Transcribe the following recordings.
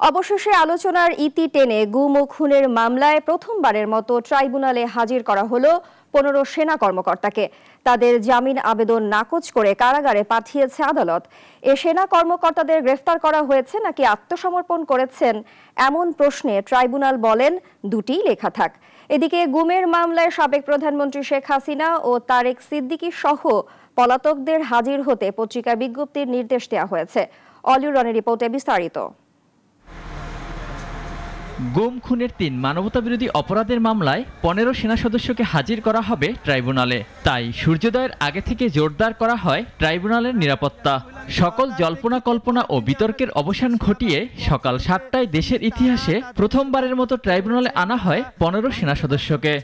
অবশেষে আলোচনার ইতি টেনে গুম ও খুনের মামলায় প্রথমবারের মতো ট্রাইব্যুনালে হাজির করা হলো 15 সেনা কর্মকর্তাকে। তাদের জামিন আবেদন নাকচ করে কারাগারে পাঠিয়েছে আদালত। এ সেনা কর্মকর্তাদের গ্রেফতার করা হয়েছে নাকি আত্মসমর্পণ করেছেন এমন প্রশ্নে ট্রাইব্যুনাল বলেন দুটিই লেখা থাক। এদিকে গুমের মামলায় সাবেক প্রধানমন্ত্রী শেখ হাসিনা ও তারেক সিদ্দিকী সহ পলাতকদের হাজির হতে পত্রিকায় বিজ্ঞপ্তির নির্দেশ দেওয়া হয়েছে। অলিউর রনের রিপোর্টে বিস্তারিত। গুম খুনের 3 মানবতাবিরোধী অপরাধের মামলায় 15 সেনা সদস্যকে হাজির করা হবে ট্রাইব্যুনালে। তাই সূর্যোদয়ের আগে থেকে জোরদার করা হয় ট্রাইব্যুনালের নিরাপত্তা। সকল জল্পনা কল্পনা ও বিতর্কের অবসান ঘটিয়ে সকাল 7টায় দেশের ইতিহাসে প্রথমবারের মতো ট্রাইব্যুনালে আনা হয় 15 সেনা সদস্যকে।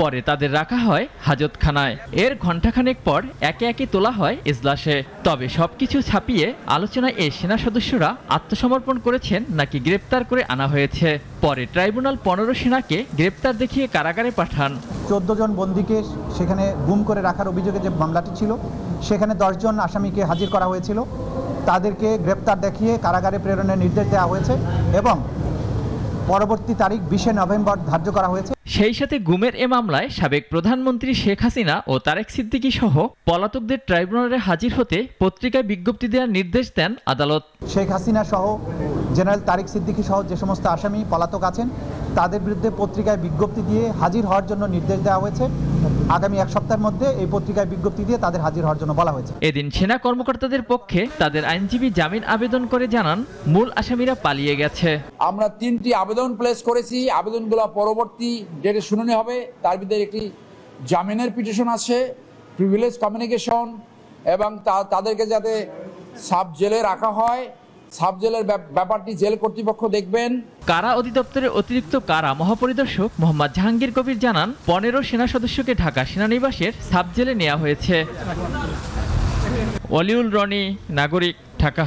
পরে তাদের রাখা হয় হাজতখানায়। এর ঘণ্টাখানেক পর একে একে তোলা হয় এজলাসে। তবে সবকিছু ছাপিয়ে আলোচনায় এই সেনা সদস্যরা আত্মসমর্পণ করেছেন নাকি গ্রেপ্তার করে আনা হয়েছে। পরে ট্রাইব্যুনাল 15 সেনাকে গ্রেপ্তার দেখিয়ে কারাগারে পাঠান। 14 জন বন্দীকে সেখানে গুম করে রাখার অভিযোগে যে মামলাটি ছিল সেখানে 10 জন আসামিকে হাজির করা হয়েছিল। তাদেরকে গ্রেপ্তার দেখিয়ে কারাগারে প্রেরণের নির্দেশ দেওয়া হয়েছে এবং পরবর্তী তারিখ 20 নভেম্বর ধার্য করা হয়েছে। সেই সাথে গুমের এ মামলায় সাবেক প্রধানমন্ত্রী শেখ হাসিনা ও তারেক সিদ্দিকী সহ পলাতকদের ট্রাইব্যুনালে হাজির হতে পত্রিকায় বিজ্ঞপ্তি দেওয়ার নির্দেশ দেন আদালত। শেখ হাসিনা সহ জেনারেল তারেক সিদ্দিকী সহ যে সমস্ত আসামি পলাতক আছেন তাদের বিরুদ্ধে পত্রিকায় বিজ্ঞপ্তি দিয়ে হাজির হওয়ার জন্য নির্দেশ দেওয়া হয়েছে। আগামী 1 সপ্তাহের মধ্যে এই পত্রিকায় বিজ্ঞপ্তি দিয়ে তাদের হাজির হওয়ার জন্য বলা হয়েছে। এদিন সেনা কর্মকর্তাদের পক্ষে তাদের আইনজীবী জামিন আবেদন করে জানান মূল আসামিরা পালিয়ে গেছে। আমরা 3টি আবেদন প্লেস করেছি। আবেদনগুলো পরবর্তী ডেটে শুনানি হবে। তার ভিতরে একটি জামিনের পিটিশন আছে, প্রিভিলেজ কমিউনিকেশন এবং তাদেরকে যাতে সাব জেলে রাখা হয়, সাব জেলের ব্যাপারটি জেল কর্তৃপক্ষ দেখবেন। কারা অধিদপ্তরের অতিরিক্ত কারা মহাপরিদর্শক মোহাম্মদ জাহাঙ্গীর কবির জানান 15 সেনা সদস্যকে ঢাকা সেনানিবাসের সাব জেলে নেওয়া হয়েছে। অলিউল রনি, নাগরিক, ঢাকা।